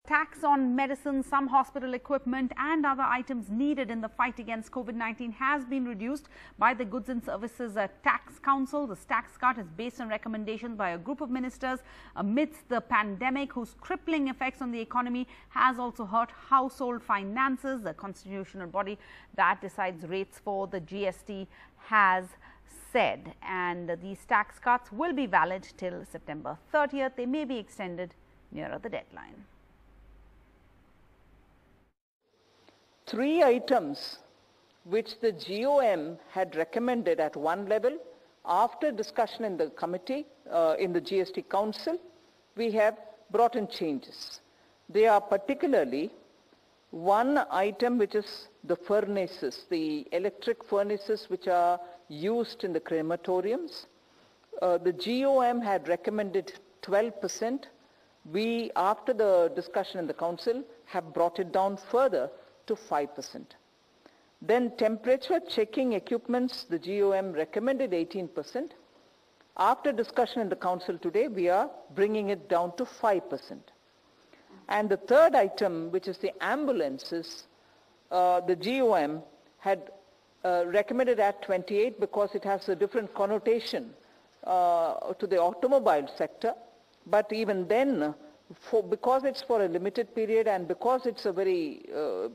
Tax on medicines, some hospital equipment and other items needed in the fight against COVID-19 has been reduced by the Goods and Services Tax Council. This tax cut is based on recommendations by a group of ministers amidst the pandemic, whose crippling effects on the economy has also hurt household finances. The constitutional body that decides rates for the GST has said, and these tax cuts will be valid till September 30th. They may be extended nearer the deadline. 3 items which the GOM had recommended at one level, after discussion in the committee, in the GST Council, we have brought in changes. They are particularly one item which is the furnaces, the electric furnaces which are used in the crematoriums. The GOM had recommended 12%. We, after the discussion in the Council, have brought it down further to 5%. Then temperature checking equipments, the GOM recommended 18%. After discussion in the Council today, we are bringing it down to 5%. And the third item, which is the ambulances, the GOM had recommended at 28 because it has a different connotation to the automobile sector. But even then, because it's for a limited period and because it's a very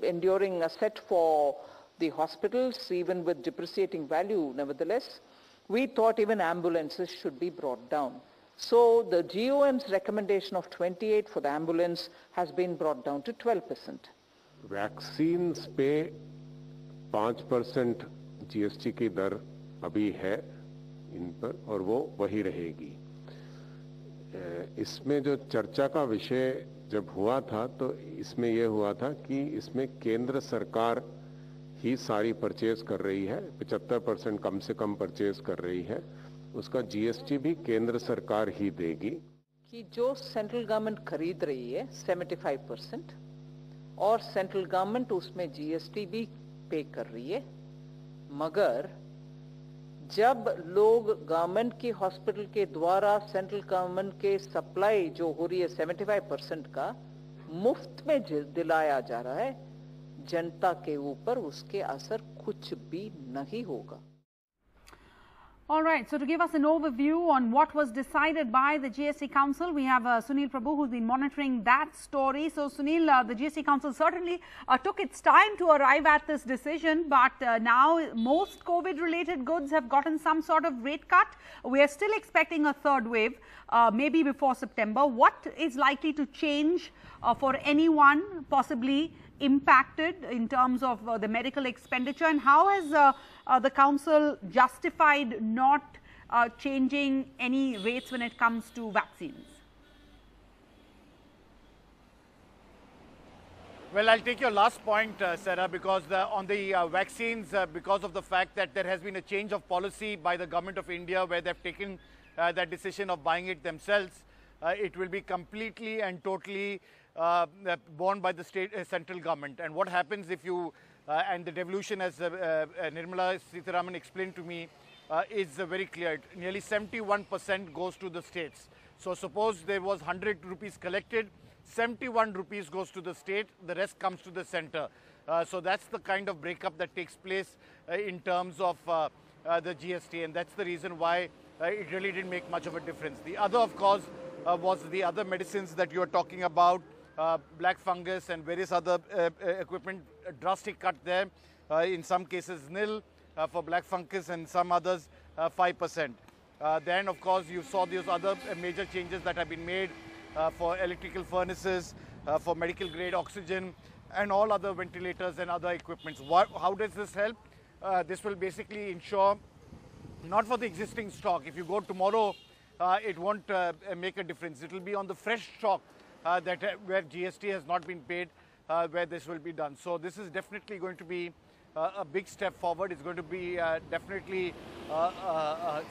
enduring asset for the hospitals, even with depreciating value nevertheless, we thought even ambulances should be brought down. So the GOM's recommendation of 28 for the ambulance has been brought down to 12%. Vaccines पे 5% GST की दर अभी है इन पर और वो वही रहेगी. इसमें जो चर्चा का विषय जब हुआ था तो इसमें यह हुआ था कि इसमें केंद्र सरकार ही सारी परचेज कर रही है, 75% कम से कम परचेज कर रही है, उसका GST भी केंद्र सरकार ही देगी. कि जो सेंट्रल गवर्नमेंट खरीद रही है 75% और सेंट्रल गवर्नमेंट उसमें GST भी पे कर रही है, मगर जब लोग गवर्नमेंट की हॉस्पिटल के द्वारा सेंट्रल गवर्नमेंट के सप्लाई जो हो रही है 75% का मुफ्त में दिलाया जा रहा है, जनता के ऊपर उसके असर कुछ भी नहीं होगा. All right, so to give us an overview on what was decided by the GST Council, we have Sunil Prabhu, who's been monitoring that story. So Sunil, the GST Council certainly took its time to arrive at this decision, but now most COVID-related goods have gotten some sort of rate cut. We are still expecting a third wave, maybe before September. What is likely to change for anyone possibly impacted in terms of the medical expenditure, and how has the council justified not changing any rates when it comes to vaccines? Well, I'll take your last point, Sarah, because on the vaccines, because of the fact that there has been a change of policy by the government of India where they've taken that decision of buying it themselves, it will be completely and totally borne by the central government. And what happens if you, and the devolution, as Nirmala Sitharaman explained to me, is very clear. Nearly 71% goes to the states. So suppose there was 100 rupees collected, 71 rupees goes to the state, the rest comes to the center. So that's the kind of breakup that takes place in terms of the GST, and that's the reason why it really didn't make much of a difference. The other, of course, was the other medicines that you are talking about, black fungus and various other equipment, drastic cut there. In some cases nil for black fungus, and some others 5%. Then of course you saw these other major changes that have been made for electrical furnaces, for medical grade oxygen and all other ventilators and other equipments. How does this help? This will basically ensure, not for the existing stock, if you go tomorrow it won't make a difference. It will be on the fresh stock where GST has not been paid, where this will be done. So this is definitely going to be a big step forward. It's going to be definitely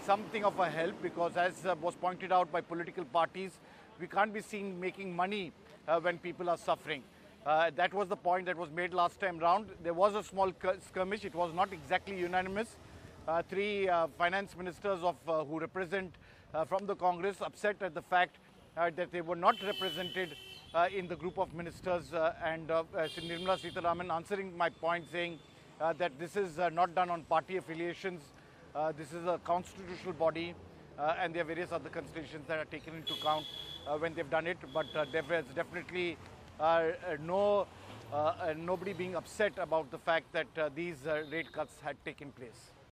something of a help, because as was pointed out by political parties, we can't be seen making money when people are suffering. That was the point that was made last time round. There was a small skirmish. It was not exactly unanimous. 3 finance ministers who represent from the Congress upset at the fact that they were not represented in the group of ministers and Nirmala Sitharaman answering my point, saying that this is not done on party affiliations. This is a constitutional body and there are various other considerations that are taken into account when they've done it. But there was definitely nobody being upset about the fact that these rate cuts had taken place.